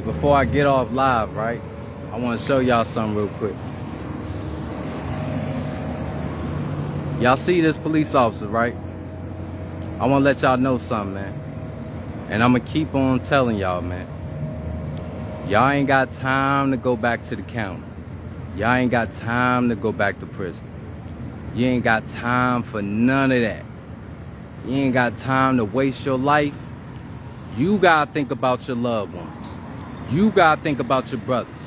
Before I get off live, right, I want to show y'all something real quick. Y'all see this police officer, right? I want to let y'all know something, man. And I'm going to keep on telling y'all, man. Y'all ain't got time to go back to the county. Y'all ain't got time to go back to prison. You ain't got time for none of that. You ain't got time to waste your life. You got to think about your loved ones. You gotta think about your brothers.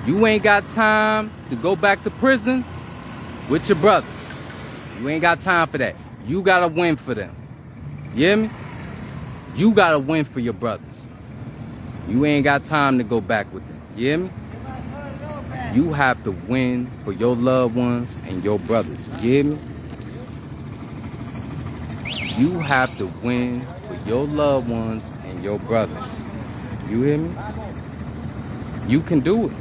You ain't got time to go back to prison with your brothers. You ain't got time for that. You gotta win for them. You hear me? You gotta win for your brothers. You ain't got time to go back with them. You hear me? You have to win for your loved ones and your brothers. You hear me? You have to win for your loved ones and your brothers. You hear me? You can do it.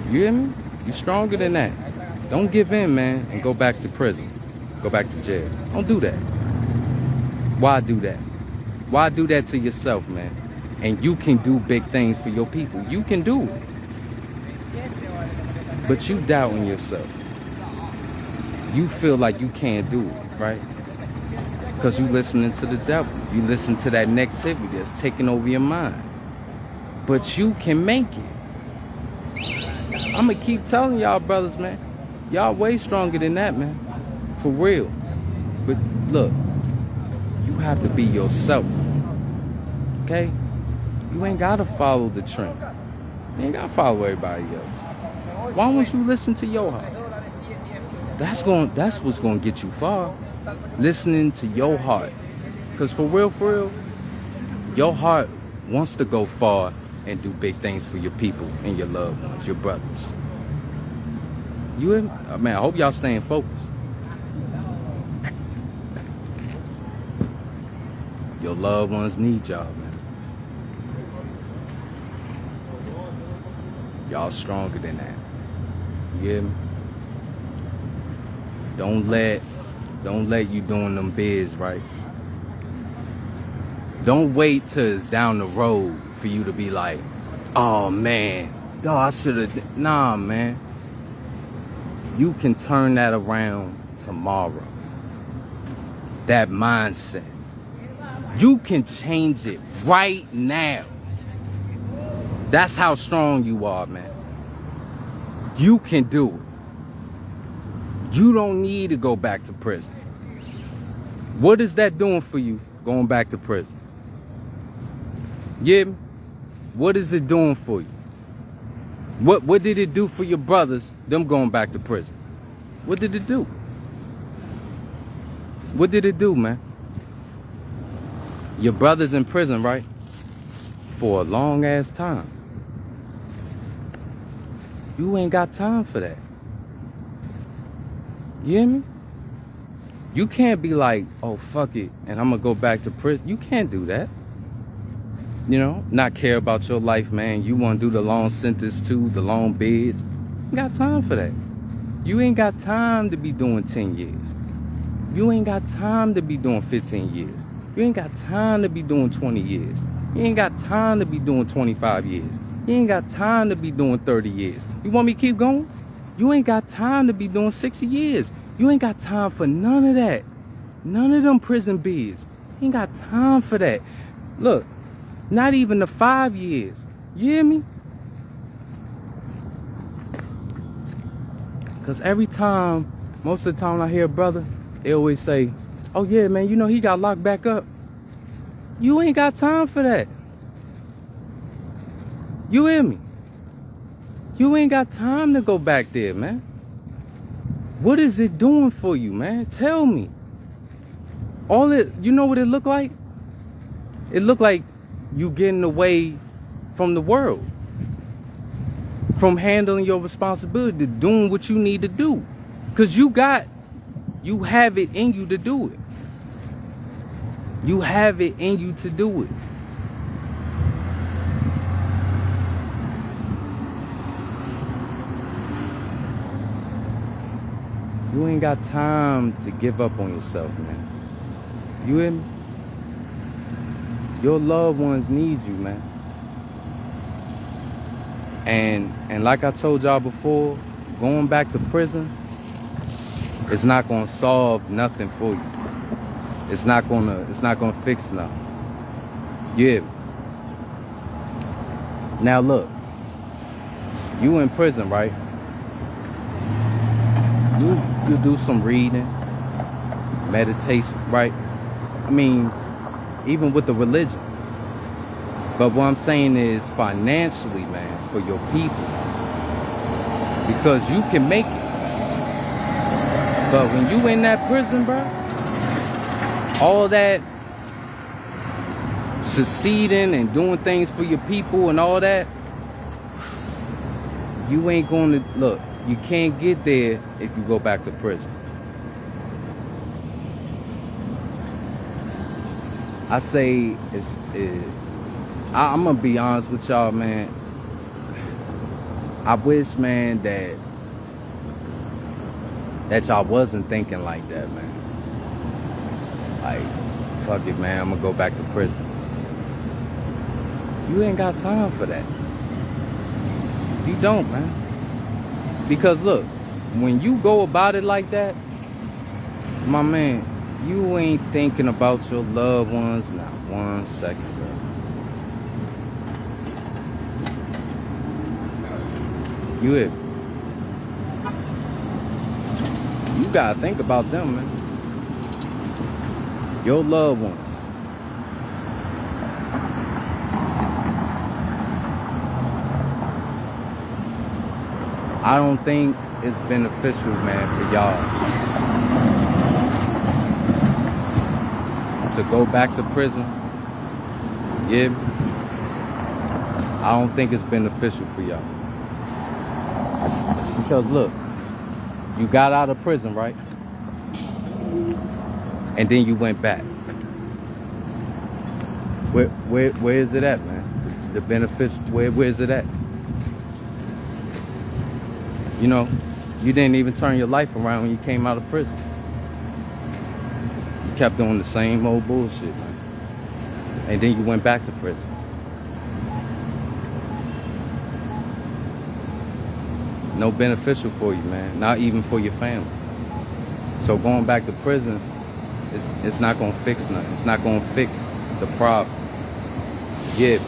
You hear me? You stronger than that. Don't give in, man, and go back to prison. Go back to jail. Don't do that. Why do that? Why do that to yourself, man? And you can do big things for your people. You can do it. But you doubting yourself. You feel like you can't do it, right? Because you listening to the devil. You listen to that negativity that's taking over your mind. But you can make it. I'm going to keep telling y'all brothers, man. Y'all way stronger than that, man. For real. But look, you have to be yourself. Okay? You ain't got to follow the trend. You ain't got to follow everybody else. Why won't you listen to your heart? That's what's going to get you far. Listening to your heart. Because for real, your heart wants to go far and do big things for your people and your loved ones, your brothers. You, man, I hope y'all staying focused. Your loved ones need y'all, man. Y'all stronger than that. You hear me? Don't let you doing them bids, right? Don't wait till it's down the road for you to be like, oh man, dog, I should have. Nah, man. You can turn that around tomorrow. That mindset. You can change it right now. That's how strong you are, man. You can do it. You don't need to go back to prison. What is that doing for you, going back to prison? Yeah, what is it doing for you? What did it do for your brothers, them going back to prison? What did it do? What did it do, man? Your brother's in prison, right? For a long ass time. You ain't got time for that. You hear me? You can't be like, oh, fuck it, and I'm gonna go back to prison. You can't do that. You know, not care about your life, man. You want to do the long sentence too, the long bids. You got time for that. You ain't got time to be doing 10 years. You ain't got time to be doing 15 years. You ain't got time to be doing 20 years. You ain't got time to be doing 25 years. You ain't got time to be doing 30 years. You want me to keep going? You ain't got time to be doing 60 years. You ain't got time for none of that. None of them prison bids. You ain't got time for that. Look. Not even the 5 years. You hear me? Because every time, most of the time I hear a brother, they always say, oh yeah, man, you know he got locked back up. You ain't got time for that. You hear me? You ain't got time to go back there, man. What is it doing for you, man? Tell me. You know what it look like? It look like you getting away from the world, from handling your responsibility, doing what you need to do, because you have it in you to do it. You have it in you to do it. You ain't got time to give up on yourself, man. You hear me? Your loved ones need you, man. And like I told y'all before, going back to prison is not gonna solve nothing for you. It's not gonna fix nothing. Yeah. Now look, you in prison, right? You do some reading, meditation, right? I mean, even with the religion. But what I'm saying is financially, man, for your people. Because you can make it. But when you in that prison, bro, all that succeeding and doing things for your people and all that, you ain't going to, look, you can't get there if you go back to prison. I say I'm gonna be honest with y'all, man. I wish, man, that y'all wasn't thinking like that, man. Like, fuck it, man, I'm gonna go back to prison. You ain't got time for that. You don't, man. Because look, when you go about it like that, my man, you ain't thinking about your loved ones not 1 second, bro. You gotta think about them, man. Your loved ones. I don't think it's beneficial, man, for y'all to go back to prison. Yeah. I don't think it's beneficial for y'all. Because look, you got out of prison, right? And then you went back. Where is it at, man? The benefits, where is it at? You know, you didn't even turn your life around when you came out of prison. You kept doing the same old bullshit, man. And then you went back to prison. No beneficial for you, man. Not even for your family. So going back to prison, it's not gonna fix nothing. It's not gonna fix the problem. Yeah,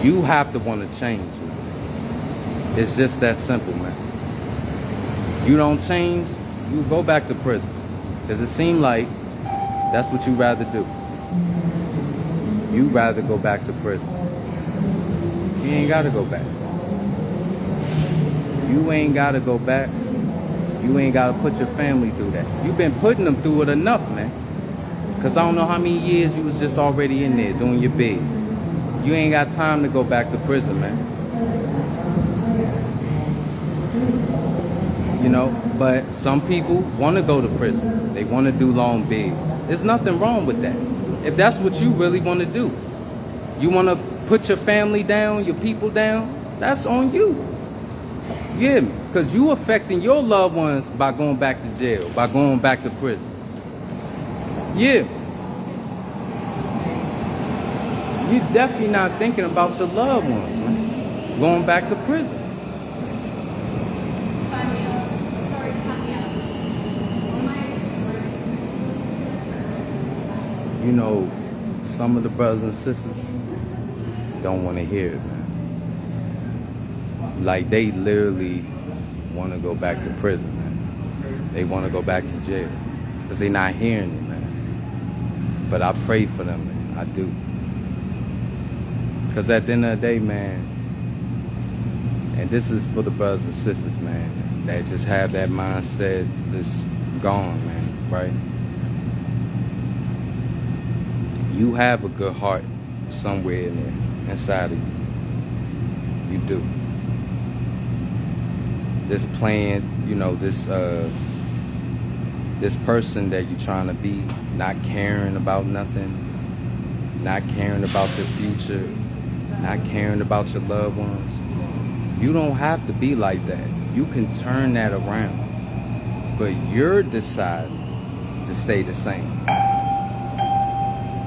you have to want to change. It's just that simple, man. You don't change, you go back to prison. Because it seems like that's what you rather do. You rather go back to prison. You ain't gotta go back. You ain't gotta go back. You ain't gotta put your family through that. You've been putting them through it enough, man. Cause I don't know how many years you was just already in there doing your bid. You ain't got time to go back to prison, man. You know, but some people want to go to prison. They want to do long bids. There's nothing wrong with that. If that's what you really want to do. You want to put your family down, your people down, that's on you. You hear me? Because you affecting your loved ones by going back to jail, by going back to prison. Yeah. You're definitely not thinking about your loved ones, man. Going back to prison. You know, some of the brothers and sisters don't want to hear it, man. Like, they literally want to go back to prison, man. They want to go back to jail because they're not hearing it, man. But I pray for them, man. I do. Because at the end of the day, man, and this is for the brothers and sisters, man, that just have that mindset that's gone, man, right? You have a good heart somewhere in there, inside of you. You do. This plan, you know, this person that you're trying to be, not caring about nothing, not caring about your future, not caring about your loved ones. You don't have to be like that. You can turn that around. But you're deciding to stay the same.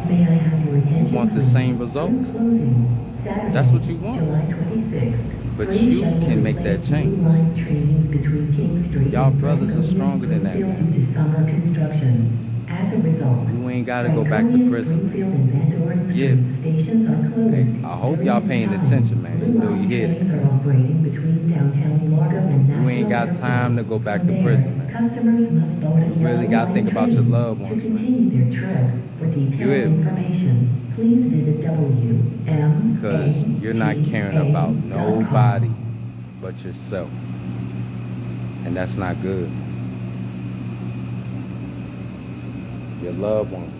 May I have your attention, You want the please? same results. Closing. Saturday, That's what you want. July 26th. But Green you shuttle can make will that place blue change. line trains between King Street Y'all and brothers are Franconia stronger than that, Springfield man. due to summer construction. As a result, You ain't gotta go back to Franconia, prison, man. Springfield, and Van Dorn Yeah. Street stations are closed. Hey, I hope During y'all this paying time, attention, man. You blue know you line hear trains that. are operating between downtown Largo and National You ain't got Airport. time to go back From to there, prison, man. customers must board a You really yellow gotta line think about your train loved to ones, man. continue their trip. For You detailed hear me? information, please visit Because you're not caring about WMATA.com. nobody but yourself. And that's not good. Your loved ones.